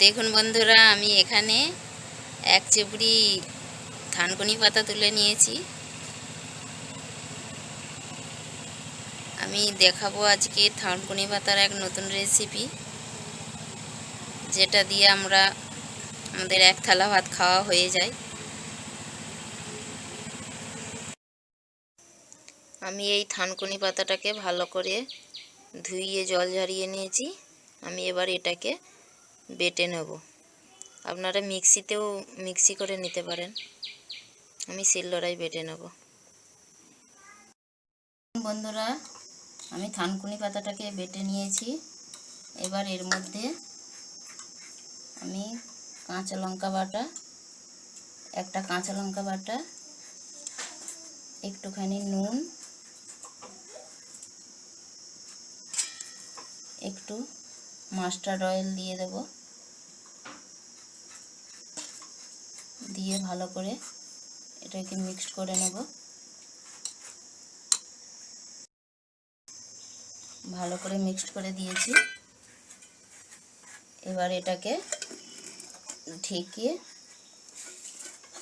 দেখুন বন্ধুরা, আমি এখানে এক চিবড়ি থানকুনি পাতা তুলে নিয়েছি। আমি দেখাবো আজকে থানকুনি পাতার এক নতুন রেসিপি, যেটা দিয়ে আমাদের এক থালা ভাত খাওয়া হয়ে যায়। আমি এই থানকুনি পাতাটাকে ভালো করে ধুইয়ে জল ঝরিয়ে নিয়েছি। আমি এবার এটাকে বেটে নেব। আপনারা মিক্সি করে নিতে পারেন, আমি শিলনোড়ায় বেটে নেব। বন্ধুরা, আমি থানকুনি পাতাটাকে বেটে নিয়েছি। এবার এর মধ্যে আমি কাঁচা লঙ্কা বাটা, একটা কাঁচা লঙ্কা বাটা, একটুখানি নুন, একটু মাস্টার্ড অয়েল দিয়ে দেব। দিয়ে ভালো করে এটাকে মিক্সড করে নেব। ভালো করে মিক্সড করে দিয়েছি। এবার এটাকে ঢেকে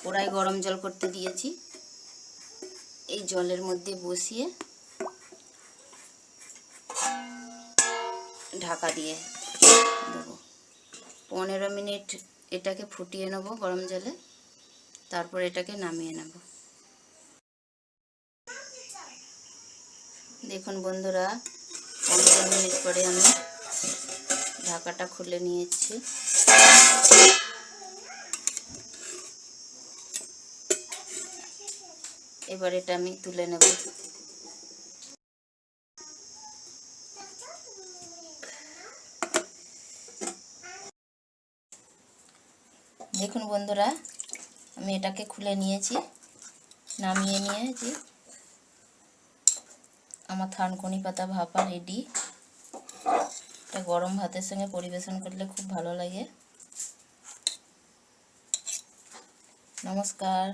কড়াই গরম জল করতে দিয়েছি। এই জলের মধ্যে বসিয়ে ঢাকা দিয়ে দেবো। 15 মিনিট এটাকে ফুটিয়ে নেব গরম জলে, তারপর এটাকে নামিয়ে নেব। দেখুন বন্ধুরা, 15 মিনিট পরে আমি ঢাকাটা খুলে নিয়েছি। এবার এটা আমি তুলে নেব। দেখুন বন্ধুরা, আমি এটাকে খুলে নিয়েছি, নামিয়ে নিয়েছি। আমার থানকুনি পাতা ভাপা রেডি। এটা গরম ভাতের সঙ্গে পরিবেশন করলে খুব ভালো লাগে। নমস্কার।